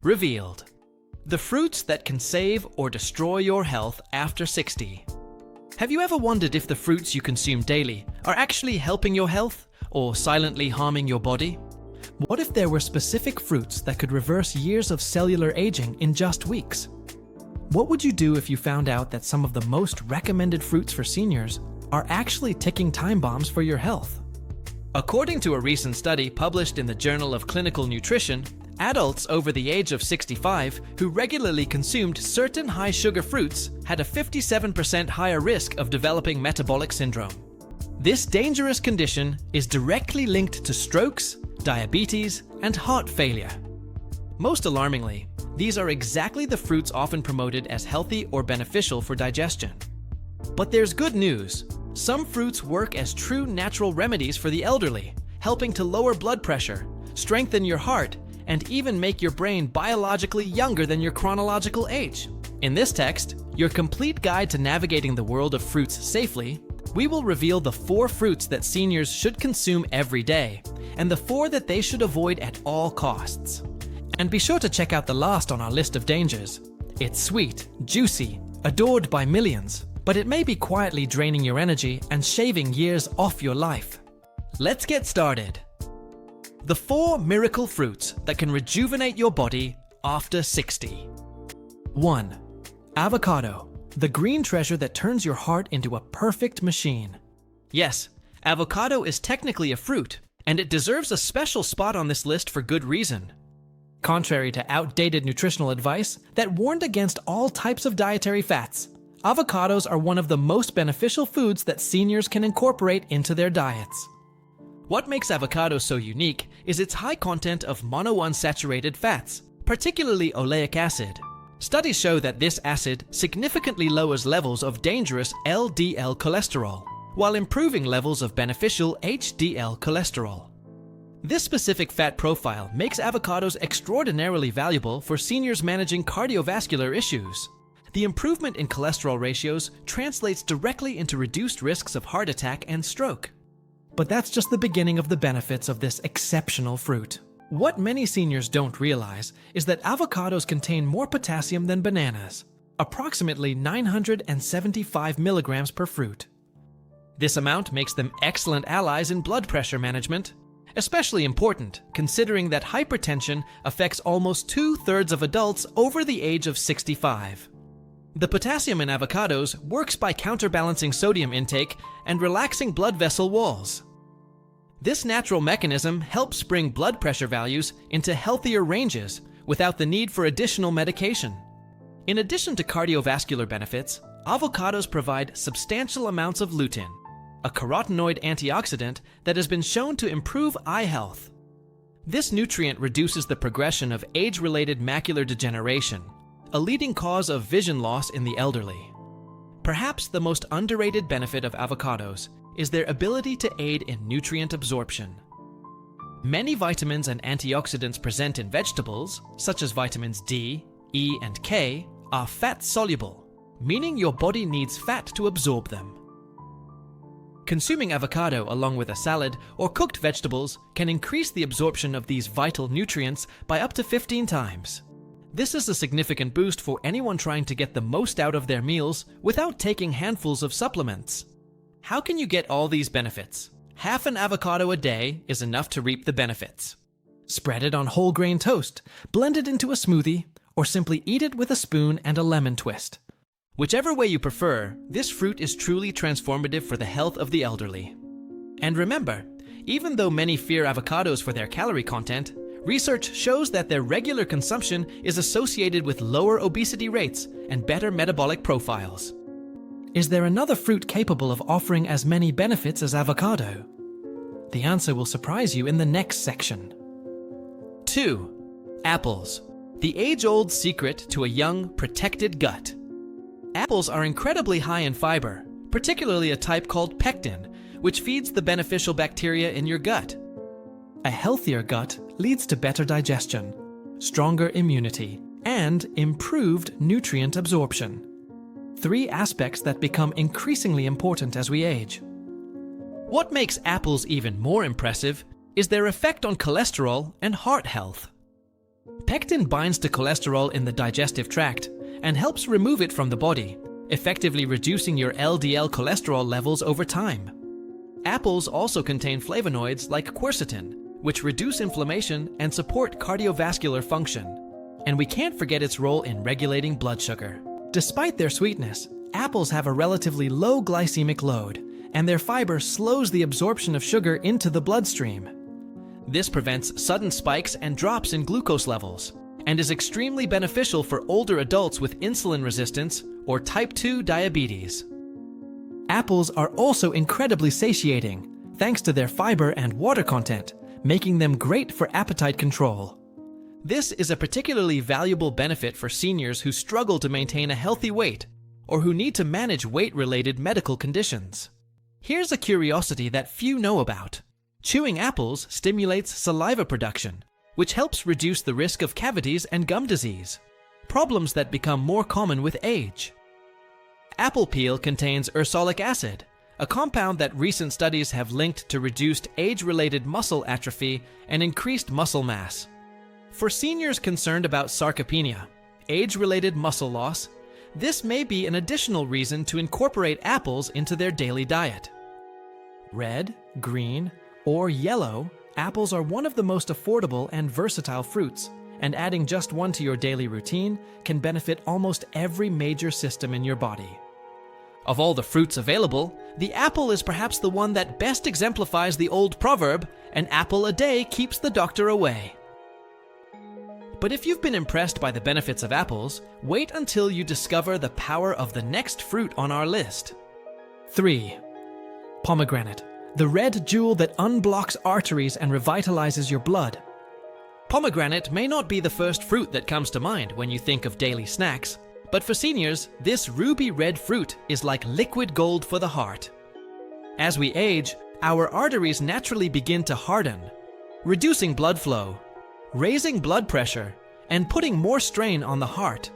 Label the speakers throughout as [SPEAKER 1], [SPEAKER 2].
[SPEAKER 1] Revealed. The fruits that can save or destroy your health after 60. Have you ever wondered if the fruits you consume daily are actually helping your health or silently harming your body? What if there were specific fruits that could reverse years of cellular aging in just weeks? What would you do if you found out that some of the most recommended fruits for seniors are actually ticking time bombs for your health? According to a recent study published in the Journal of Clinical Nutrition, adults over the age of 65 who regularly consumed certain high-sugar fruits had a 57% higher risk of developing metabolic syndrome. This dangerous condition is directly linked to strokes, diabetes, and heart failure. Most alarmingly, these are exactly the fruits often promoted as healthy or beneficial for digestion. But there's good news. Some fruits work as true natural remedies for the elderly, helping to lower blood pressure, strengthen your heart, and even make your brain biologically younger than your chronological age. In this text, your complete guide to navigating the world of fruits safely, we will reveal the 4 fruits that seniors should consume every day, and the 4 that they should avoid at all costs. And be sure to check out the last on our list of dangers. It's sweet, juicy, adored by millions, but it may be quietly draining your energy and shaving years off your life. Let's get started. The 4 miracle fruits that can rejuvenate your body after 60. 1. Avocado, the green treasure that turns your heart into a perfect machine. Yes, avocado is technically a fruit, and it deserves a special spot on this list for good reason. Contrary to outdated nutritional advice that warned against all types of dietary fats, avocados are one of the most beneficial foods that seniors can incorporate into their diets. What makes avocado so unique is its high content of monounsaturated fats, particularly oleic acid. Studies show that this acid significantly lowers levels of dangerous LDL cholesterol, while improving levels of beneficial HDL cholesterol. This specific fat profile makes avocados extraordinarily valuable for seniors managing cardiovascular issues. The improvement in cholesterol ratios translates directly into reduced risks of heart attack and stroke. But that's just the beginning of the benefits of this exceptional fruit. What many seniors don't realize is that avocados contain more potassium than bananas, approximately 975 milligrams per fruit. This amount makes them excellent allies in blood pressure management, especially important considering that hypertension affects almost 2/3 of adults over the age of 65. The potassium in avocados works by counterbalancing sodium intake and relaxing blood vessel walls. This natural mechanism helps bring blood pressure values into healthier ranges without the need for additional medication. In addition to cardiovascular benefits, avocados provide substantial amounts of lutein, a carotenoid antioxidant that has been shown to improve eye health. This nutrient reduces the progression of age-related macular degeneration, a leading cause of vision loss in the elderly. Perhaps the most underrated benefit of avocados is their ability to aid in nutrient absorption. Many vitamins and antioxidants present in vegetables, such as vitamins D, E, and K, are fat-soluble, meaning your body needs fat to absorb them. Consuming avocado along with a salad or cooked vegetables can increase the absorption of these vital nutrients by up to 15 times. This is a significant boost for anyone trying to get the most out of their meals without taking handfuls of supplements. How can you get all these benefits? Half an avocado a day is enough to reap the benefits. Spread it on whole grain toast, blend it into a smoothie, or simply eat it with a spoon and a lemon twist. Whichever way you prefer, this fruit is truly transformative for the health of the elderly. And remember, even though many fear avocados for their calorie content, research shows that their regular consumption is associated with lower obesity rates and better metabolic profiles. Is there another fruit capable of offering as many benefits as avocado? The answer will surprise you in the next section. 2. Apples, the age-old secret to a young, protected gut. Apples are incredibly high in fiber, particularly a type called pectin, which feeds the beneficial bacteria in your gut. A healthier gut leads to better digestion, stronger immunity, and improved nutrient absorption. 3 aspects that become increasingly important as we age. What makes apples even more impressive is their effect on cholesterol and heart health. Pectin binds to cholesterol in the digestive tract and helps remove it from the body, effectively reducing your LDL cholesterol levels over time. Apples also contain flavonoids like quercetin, which reduce inflammation and support cardiovascular function. And we can't forget its role in regulating blood sugar. Despite their sweetness, apples have a relatively low glycemic load, and their fiber slows the absorption of sugar into the bloodstream. This prevents sudden spikes and drops in glucose levels, and is extremely beneficial for older adults with insulin resistance or type 2 diabetes. Apples are also incredibly satiating, thanks to their fiber and water content, making them great for appetite control. This is a particularly valuable benefit for seniors who struggle to maintain a healthy weight or who need to manage weight-related medical conditions. Here's a curiosity that few know about. Chewing apples stimulates saliva production, which helps reduce the risk of cavities and gum disease, problems that become more common with age. Apple peel contains ursolic acid, a compound that recent studies have linked to reduced age-related muscle atrophy and increased muscle mass. For seniors concerned about sarcopenia, age-related muscle loss, this may be an additional reason to incorporate apples into their daily diet. Red, green, or yellow, apples are one of the most affordable and versatile fruits, and adding just one to your daily routine can benefit almost every major system in your body. Of all the fruits available, the apple is perhaps the one that best exemplifies the old proverb, "An apple a day keeps the doctor away." But if you've been impressed by the benefits of apples, wait until you discover the power of the next fruit on our list. 3. Pomegranate, the red jewel that unblocks arteries and revitalizes your blood. Pomegranate may not be the first fruit that comes to mind when you think of daily snacks, but for seniors, this ruby red fruit is like liquid gold for the heart. As we age, our arteries naturally begin to harden, reducing blood flow, raising blood pressure, and putting more strain on the heart.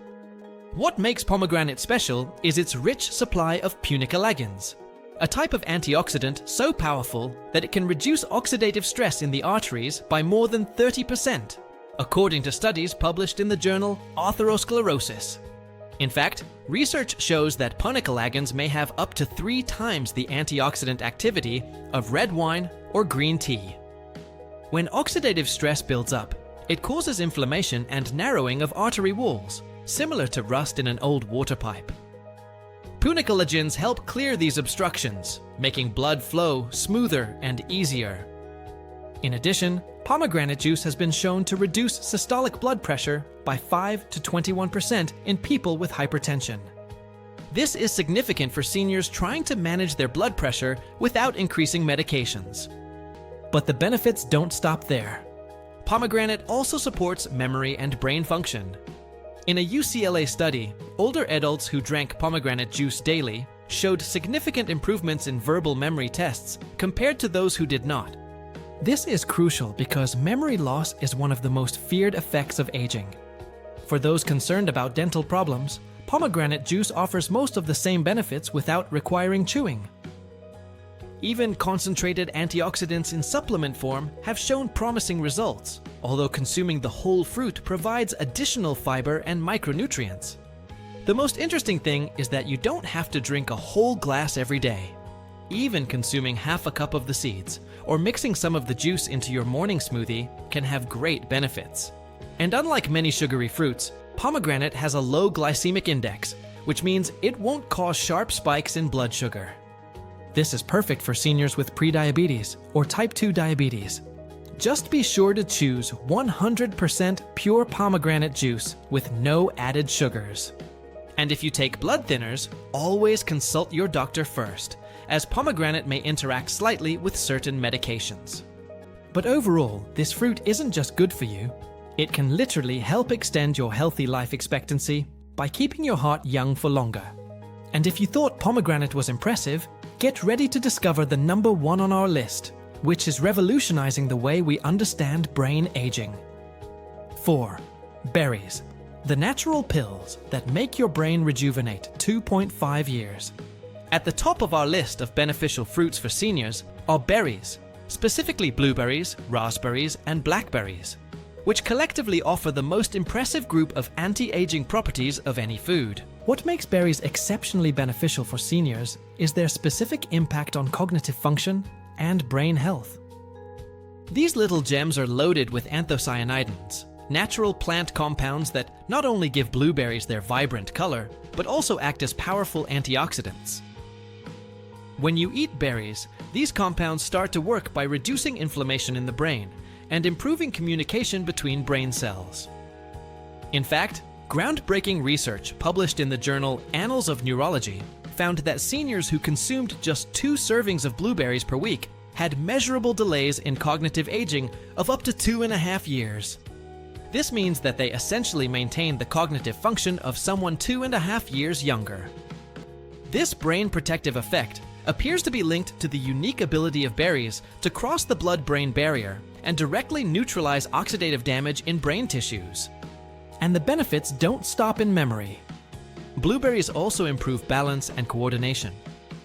[SPEAKER 1] What makes pomegranate special is its rich supply of punicalagins, a type of antioxidant so powerful that it can reduce oxidative stress in the arteries by more than 30%, according to studies published in the journal Atherosclerosis. In fact, research shows that punicalagins may have up to 3 times the antioxidant activity of red wine or green tea. When oxidative stress builds up, it causes inflammation and narrowing of artery walls, similar to rust in an old water pipe. Punicalagins help clear these obstructions, making blood flow smoother and easier. In addition, pomegranate juice has been shown to reduce systolic blood pressure by 5 to 21% in people with hypertension. This is significant for seniors trying to manage their blood pressure without increasing medications. But the benefits don't stop there. Pomegranate also supports memory and brain function. In a UCLA study, older adults who drank pomegranate juice daily showed significant improvements in verbal memory tests compared to those who did not. This is crucial because memory loss is one of the most feared effects of aging. For those concerned about dental problems, pomegranate juice offers most of the same benefits without requiring chewing. Even concentrated antioxidants in supplement form have shown promising results, although consuming the whole fruit provides additional fiber and micronutrients. The most interesting thing is that you don't have to drink a whole glass every day. Even consuming half a cup of the seeds, or mixing some of the juice into your morning smoothie, can have great benefits. And unlike many sugary fruits, pomegranate has a low glycemic index, which means it won't cause sharp spikes in blood sugar. This is perfect for seniors with prediabetes or type 2 diabetes. Just be sure to choose 100% pure pomegranate juice with no added sugars. And if you take blood thinners, always consult your doctor first, as pomegranate may interact slightly with certain medications. But overall, this fruit isn't just good for you. It can literally help extend your healthy life expectancy by keeping your heart young for longer. And if you thought pomegranate was impressive, get ready to discover the number 1 on our list, which is revolutionizing the way we understand brain aging. 4. Berries, the natural pills that make your brain rejuvenate 2.5 years. At the top of our list of beneficial fruits for seniors are berries, specifically blueberries, raspberries, and blackberries. which collectively offer the most impressive group of anti-aging properties of any food. What makes berries exceptionally beneficial for seniors is their specific impact on cognitive function and brain health. These little gems are loaded with anthocyanidins, natural plant compounds that not only give blueberries their vibrant color, but also act as powerful antioxidants. When you eat berries, these compounds start to work by reducing inflammation in the brain and improving communication between brain cells. In fact, groundbreaking research published in the journal Annals of Neurology found that seniors who consumed just 2 servings of blueberries per week had measurable delays in cognitive aging of up to 2.5 years. This means that they essentially maintained the cognitive function of someone 2.5 years younger. This brain protective effect appears to be linked to the unique ability of berries to cross the blood-brain barrier and directly neutralize oxidative damage in brain tissues. And the benefits don't stop in memory. Blueberries also improve balance and coordination,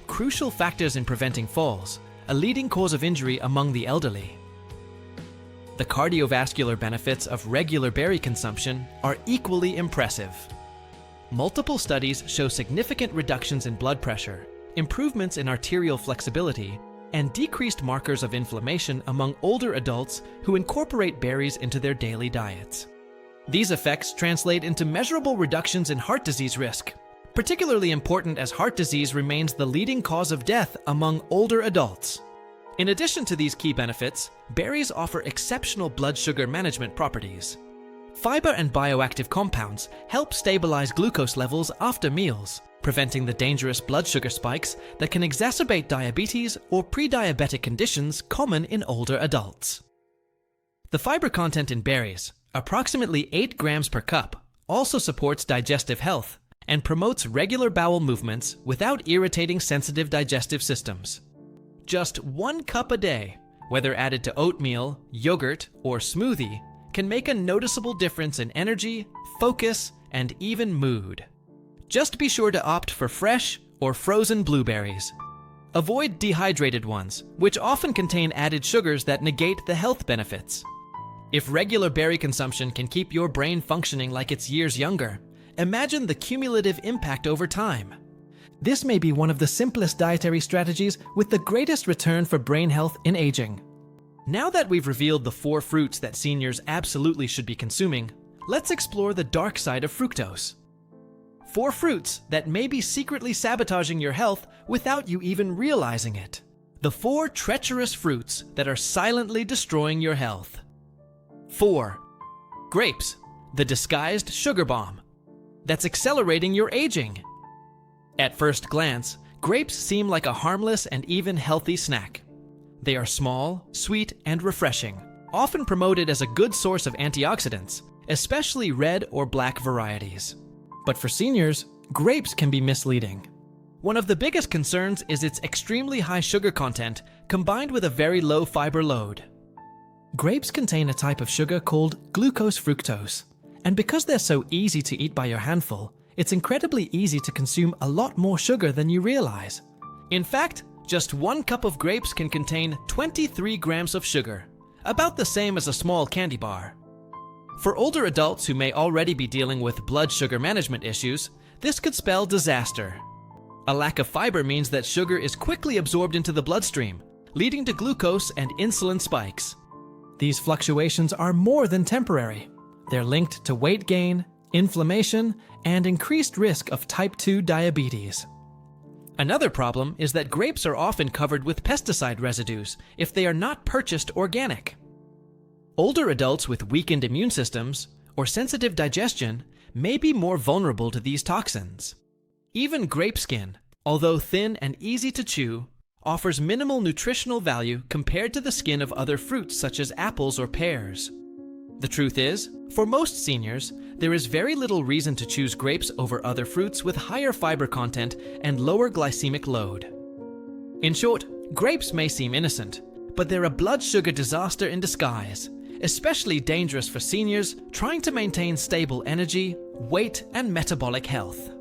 [SPEAKER 1] crucial factors in preventing falls, a leading cause of injury among the elderly. The cardiovascular benefits of regular berry consumption are equally impressive. Multiple studies show significant reductions in blood pressure, improvements in arterial flexibility, and decreased markers of inflammation among older adults who incorporate berries into their daily diets. These effects translate into measurable reductions in heart disease risk, particularly important as heart disease remains the leading cause of death among older adults. In addition to these key benefits, berries offer exceptional blood sugar management properties. Fiber and bioactive compounds help stabilize glucose levels after meals, preventing the dangerous blood sugar spikes that can exacerbate diabetes or pre-diabetic conditions common in older adults. The fiber content in berries, approximately 8 grams per cup, also supports digestive health and promotes regular bowel movements without irritating sensitive digestive systems. Just 1 cup a day, whether added to oatmeal, yogurt, or smoothie, can make a noticeable difference in energy, focus, and even mood. Just be sure to opt for fresh or frozen blueberries. Avoid dehydrated ones, which often contain added sugars that negate the health benefits. If regular berry consumption can keep your brain functioning like it's years younger, imagine the cumulative impact over time. This may be one of the simplest dietary strategies with the greatest return for brain health in aging. Now that we've revealed the 4 fruits that seniors absolutely should be consuming, let's explore the dark side of fructose. 4 fruits that may be secretly sabotaging your health without you even realizing it. The 4 treacherous fruits that are silently destroying your health. 4. Grapes, the disguised sugar bomb that's accelerating your aging. At first glance, grapes seem like a harmless and even healthy snack. They are small, sweet, and refreshing, often promoted as a good source of antioxidants, especially red or black varieties. But for seniors, grapes can be misleading. One of the biggest concerns is its extremely high sugar content combined with a very low fiber load. Grapes contain a type of sugar called glucose fructose, and because they're so easy to eat by your handful, it's incredibly easy to consume a lot more sugar than you realize. In fact, just 1 cup of grapes can contain 23 grams of sugar, about the same as a small candy bar. For older adults who may already be dealing with blood sugar management issues, this could spell disaster. A lack of fiber means that sugar is quickly absorbed into the bloodstream, leading to glucose and insulin spikes. These fluctuations are more than temporary. They're linked to weight gain, inflammation, and increased risk of type 2 diabetes. Another problem is that grapes are often covered with pesticide residues if they are not purchased organic. Older adults with weakened immune systems or sensitive digestion may be more vulnerable to these toxins. Even grape skin, although thin and easy to chew, offers minimal nutritional value compared to the skin of other fruits such as apples or pears. The truth is, for most seniors, there is very little reason to choose grapes over other fruits with higher fiber content and lower glycemic load. In short, grapes may seem innocent, but they're a blood sugar disaster in disguise, especially dangerous for seniors trying to maintain stable energy, weight, and metabolic health.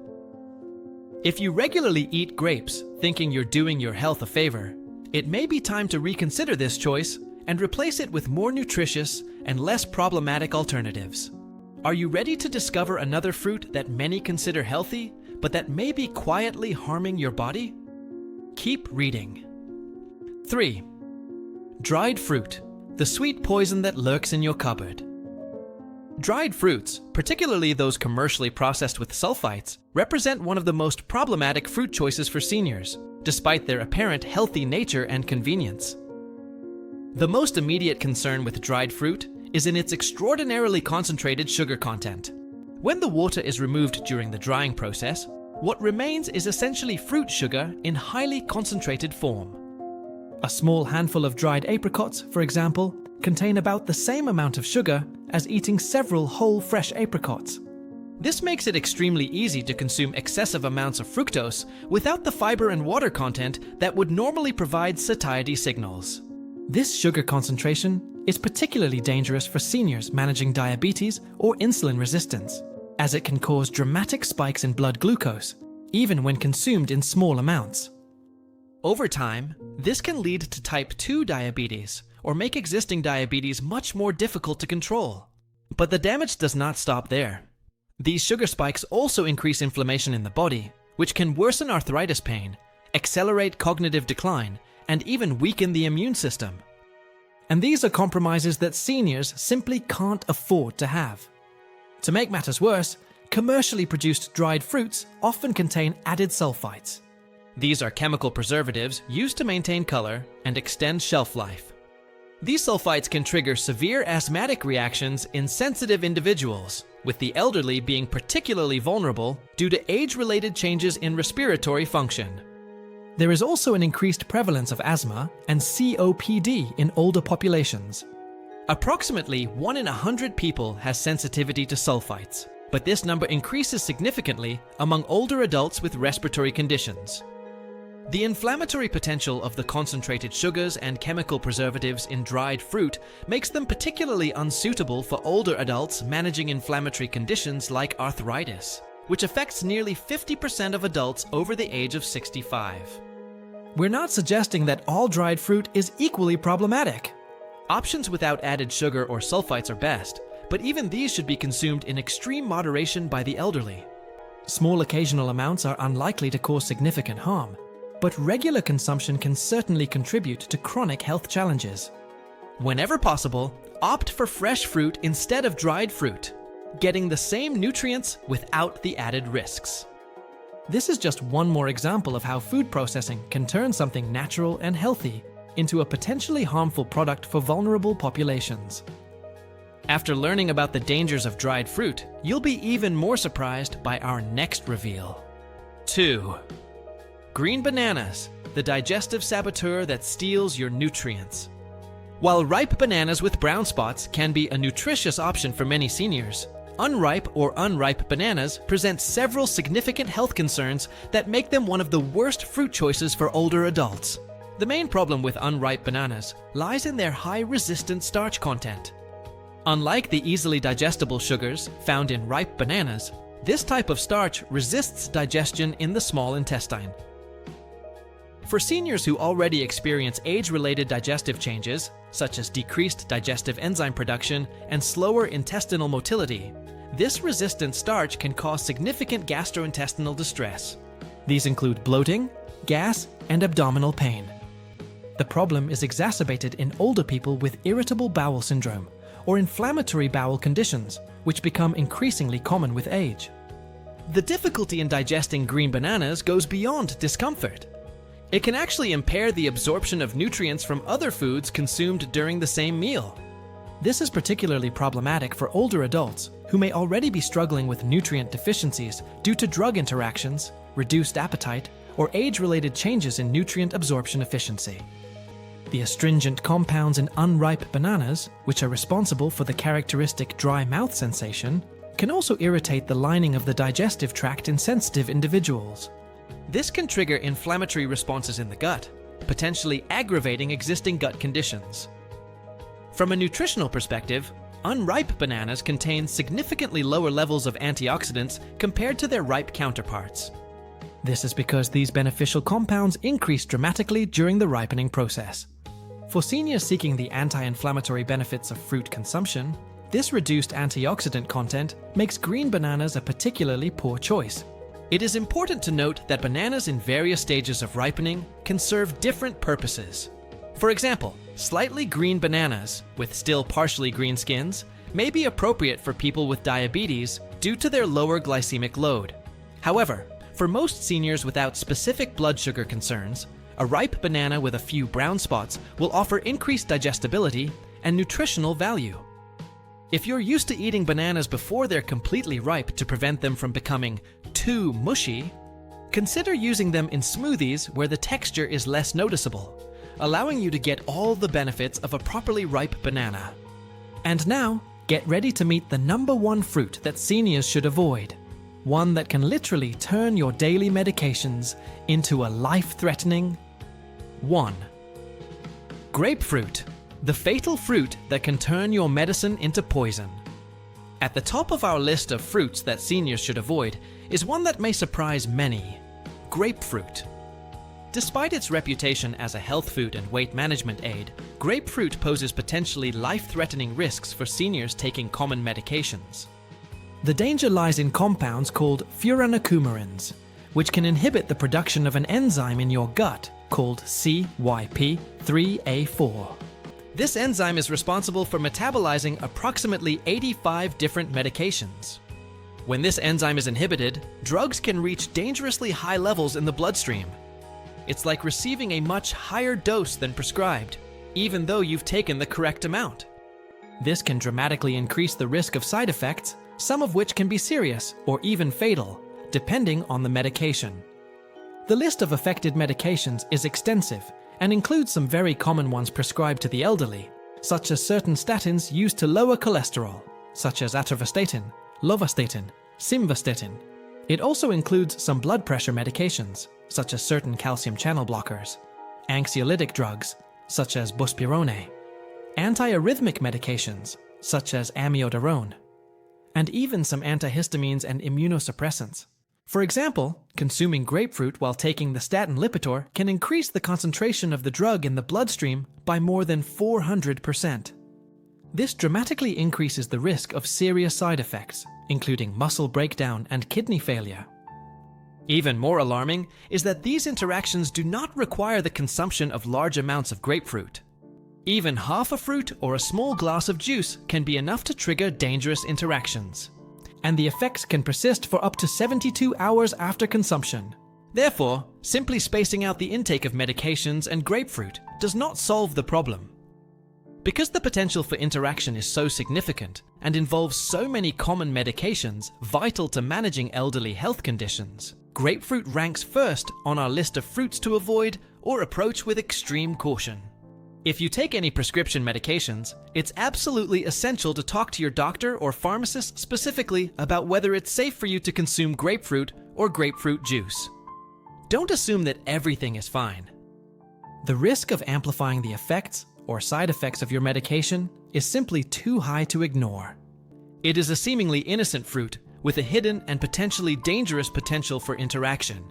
[SPEAKER 1] If you regularly eat grapes thinking you're doing your health a favor, it may be time to reconsider this choice and replace it with more nutritious, and less problematic alternatives. Are you ready to discover another fruit that many consider healthy, but that may be quietly harming your body? Keep reading. 3. Dried fruit, the sweet poison that lurks in your cupboard. Dried fruits, particularly those commercially processed with sulfites, represent one of the most problematic fruit choices for seniors, despite their apparent healthy nature and convenience. The most immediate concern with dried fruit is in its extraordinarily concentrated sugar content. When the water is removed during the drying process, what remains is essentially fruit sugar in highly concentrated form. A small handful of dried apricots, for example, contain about the same amount of sugar as eating several whole fresh apricots. This makes it extremely easy to consume excessive amounts of fructose without the fiber and water content that would normally provide satiety signals. This sugar concentration is particularly dangerous for seniors managing diabetes or insulin resistance, as it can cause dramatic spikes in blood glucose, even when consumed in small amounts. Over time, this can lead to type 2 diabetes, or make existing diabetes much more difficult to control. But the damage does not stop there. These sugar spikes also increase inflammation in the body, which can worsen arthritis pain, accelerate cognitive decline, and even weaken the immune system. And these are compromises that seniors simply can't afford to have. To make matters worse, commercially produced dried fruits often contain added sulfites. These are chemical preservatives used to maintain color and extend shelf life. These sulfites can trigger severe asthmatic reactions in sensitive individuals, with the elderly being particularly vulnerable due to age-related changes in respiratory function. There is also an increased prevalence of asthma and COPD in older populations. Approximately 1 in 100 people has sensitivity to sulfites, but this number increases significantly among older adults with respiratory conditions. The inflammatory potential of the concentrated sugars and chemical preservatives in dried fruit makes them particularly unsuitable for older adults managing inflammatory conditions like arthritis, which affects nearly 50% of adults over the age of 65. We're not suggesting that all dried fruit is equally problematic. Options without added sugar or sulfites are best, but even these should be consumed in extreme moderation by the elderly. Small occasional amounts are unlikely to cause significant harm, but regular consumption can certainly contribute to chronic health challenges. Whenever possible, opt for fresh fruit instead of dried fruit, getting the same nutrients without the added risks. This is just one more example of how food processing can turn something natural and healthy into a potentially harmful product for vulnerable populations. After learning about the dangers of dried fruit, you'll be even more surprised by our next reveal. 2. Green bananas, the digestive saboteur that steals your nutrients. While ripe bananas with brown spots can be a nutritious option for many seniors, unripe or unripe bananas present several significant health concerns that make them one of the worst fruit choices for older adults. The main problem with unripe bananas lies in their high resistant starch content. Unlike the easily digestible sugars found in ripe bananas, this type of starch resists digestion in the small intestine. For seniors who already experience age-related digestive changes, such as decreased digestive enzyme production and slower intestinal motility, this resistant starch can cause significant gastrointestinal distress. These include bloating, gas, and abdominal pain. The problem is exacerbated in older people with irritable bowel syndrome or inflammatory bowel conditions, which become increasingly common with age. The difficulty in digesting green bananas goes beyond discomfort. It can actually impair the absorption of nutrients from other foods consumed during the same meal. This is particularly problematic for older adults who may already be struggling with nutrient deficiencies due to drug interactions, reduced appetite, or age-related changes in nutrient absorption efficiency. The astringent compounds in unripe bananas, which are responsible for the characteristic dry mouth sensation, can also irritate the lining of the digestive tract in sensitive individuals. This can trigger inflammatory responses in the gut, potentially aggravating existing gut conditions. From a nutritional perspective, unripe bananas contain significantly lower levels of antioxidants compared to their ripe counterparts. This is because these beneficial compounds increase dramatically during the ripening process. For seniors seeking the anti-inflammatory benefits of fruit consumption, this reduced antioxidant content makes green bananas a particularly poor choice. It is important to note that bananas in various stages of ripening can serve different purposes. For example, slightly green bananas, with still partially green skins, may be appropriate for people with diabetes due to their lower glycemic load. However, for most seniors without specific blood sugar concerns, a ripe banana with a few brown spots will offer increased digestibility and nutritional value. If you're used to eating bananas before they're completely ripe to prevent them from becoming too mushy, consider using them in smoothies where the texture is less noticeable, allowing you to get all the benefits of a properly ripe banana. And now, get ready to meet the #1 fruit that seniors should avoid. One that can literally turn your daily medications into a life-threatening 1. Grapefruit, the fatal fruit that can turn your medicine into poison. At the top of our list of fruits that seniors should avoid is one that may surprise many: grapefruit. Despite its reputation as a health food and weight management aid, grapefruit poses potentially life-threatening risks for seniors taking common medications. The danger lies in compounds called furanocoumarins, which can inhibit the production of an enzyme in your gut called CYP3A4. This enzyme is responsible for metabolizing approximately 85 different medications. When this enzyme is inhibited, drugs can reach dangerously high levels in the bloodstream. It's like receiving a much higher dose than prescribed, even though you've taken the correct amount. This can dramatically increase the risk of side effects, some of which can be serious or even fatal, depending on the medication. The list of affected medications is extensive and includes some very common ones prescribed to the elderly, such as certain statins used to lower cholesterol, such as atorvastatin, lovastatin, simvastatin. It also includes some blood pressure medications, such as certain calcium channel blockers, anxiolytic drugs, such as buspirone, antiarrhythmic medications, such as amiodarone, and even some antihistamines and immunosuppressants. For example, consuming grapefruit while taking the statin Lipitor can increase the concentration of the drug in the bloodstream by more than 400%. This dramatically increases the risk of serious side effects, including muscle breakdown and kidney failure. Even more alarming is that these interactions do not require the consumption of large amounts of grapefruit. Even half a fruit or a small glass of juice can be enough to trigger dangerous interactions, and the effects can persist for up to 72 hours after consumption. Therefore, simply spacing out the intake of medications and grapefruit does not solve the problem. Because the potential for interaction is so significant and involves so many common medications vital to managing elderly health conditions, grapefruit ranks first on our list of fruits to avoid or approach with extreme caution. If you take any prescription medications, it's absolutely essential to talk to your doctor or pharmacist specifically about whether it's safe for you to consume grapefruit or grapefruit juice. Don't assume that everything is fine. The risk of amplifying the effects or side effects of your medication is simply too high to ignore. It is a seemingly innocent fruit with a hidden and potentially dangerous potential for interaction.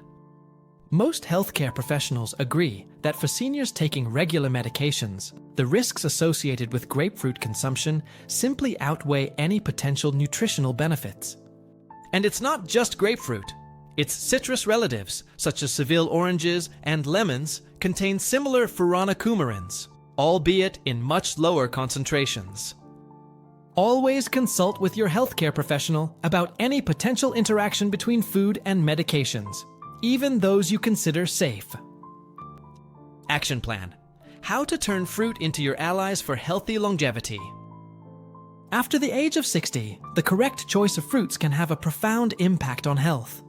[SPEAKER 1] Most healthcare professionals agree that for seniors taking regular medications, the risks associated with grapefruit consumption simply outweigh any potential nutritional benefits. And it's not just grapefruit. Its citrus relatives, such as Seville oranges and lemons, contain similar furanocoumarins, albeit in much lower concentrations. Always consult with your healthcare professional about any potential interaction between food and medications, even those you consider safe. Action plan: how to turn fruit into your allies for healthy longevity. After the age of 60, the correct choice of fruits can have a profound impact on health.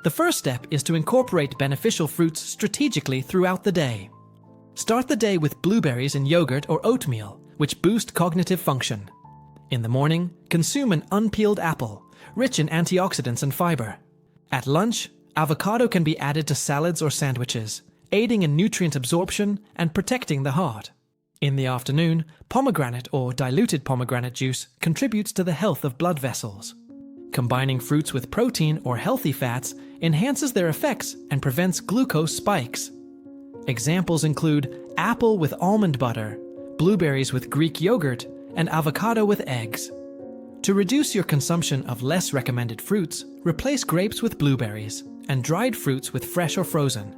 [SPEAKER 1] The first step is to incorporate beneficial fruits strategically throughout the day. Start the day with blueberries in yogurt or oatmeal, which boost cognitive function. In the morning, consume an unpeeled apple, rich in antioxidants and fiber. At lunch, avocado can be added to salads or sandwiches, aiding in nutrient absorption and protecting the heart. In the afternoon, pomegranate or diluted pomegranate juice contributes to the health of blood vessels. Combining fruits with protein or healthy fats enhances their effects and prevents glucose spikes. Examples include apple with almond butter, blueberries with Greek yogurt, and avocado with eggs. To reduce your consumption of less recommended fruits, replace grapes with blueberries and dried fruits with fresh or frozen.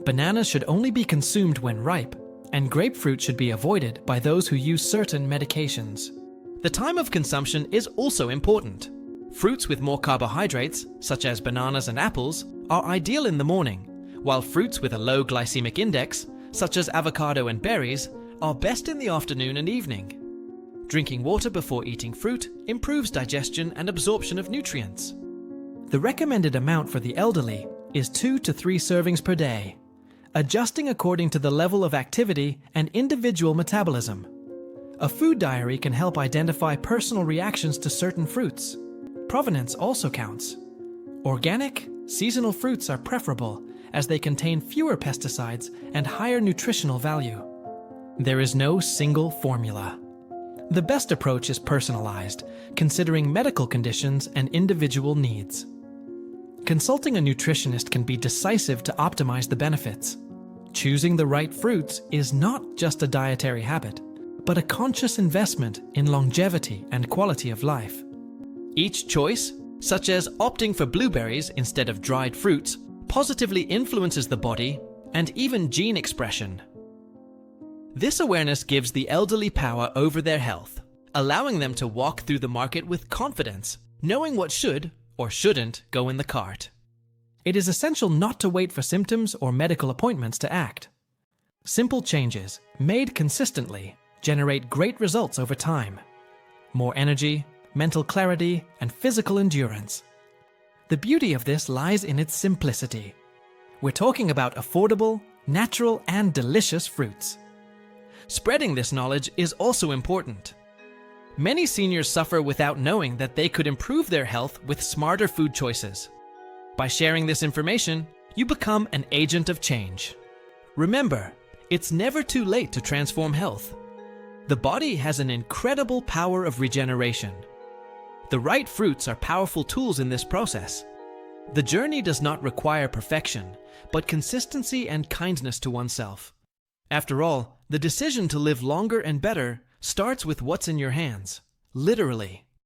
[SPEAKER 1] Bananas should only be consumed when ripe, and grapefruit should be avoided by those who use certain medications. The time of consumption is also important. Fruits with more carbohydrates, such as bananas and apples, are ideal in the morning, while fruits with a low glycemic index, such as avocado and berries, are best in the afternoon and evening. Drinking water before eating fruit improves digestion and absorption of nutrients. The recommended amount for the elderly is 2 to 3 servings per day, adjusting according to the level of activity and individual metabolism. A food diary can help identify personal reactions to certain fruits. Provenance also counts. Organic, seasonal fruits are preferable as they contain fewer pesticides and higher nutritional value. There is no single formula. The best approach is personalized, considering medical conditions and individual needs. Consulting a nutritionist can be decisive to optimize the benefits. Choosing the right fruits is not just a dietary habit, but a conscious investment in longevity and quality of life. Each choice, such as opting for blueberries instead of dried fruits, positively influences the body and even gene expression. This awareness gives the elderly power over their health, allowing them to walk through the market with confidence, knowing what should or shouldn't go in the cart. It is essential not to wait for symptoms or medical appointments to act. Simple changes, made consistently, generate great results over time. More energy, mental clarity, and physical endurance. The beauty of this lies in its simplicity. We're talking about affordable, natural, and delicious fruits. Spreading this knowledge is also important. Many seniors suffer without knowing that they could improve their health with smarter food choices. By sharing this information, you become an agent of change. Remember, it's never too late to transform health. The body has an incredible power of regeneration. The right fruits are powerful tools in this process. The journey does not require perfection, but consistency and kindness to oneself. After all, the decision to live longer and better starts with what's in your hands, literally.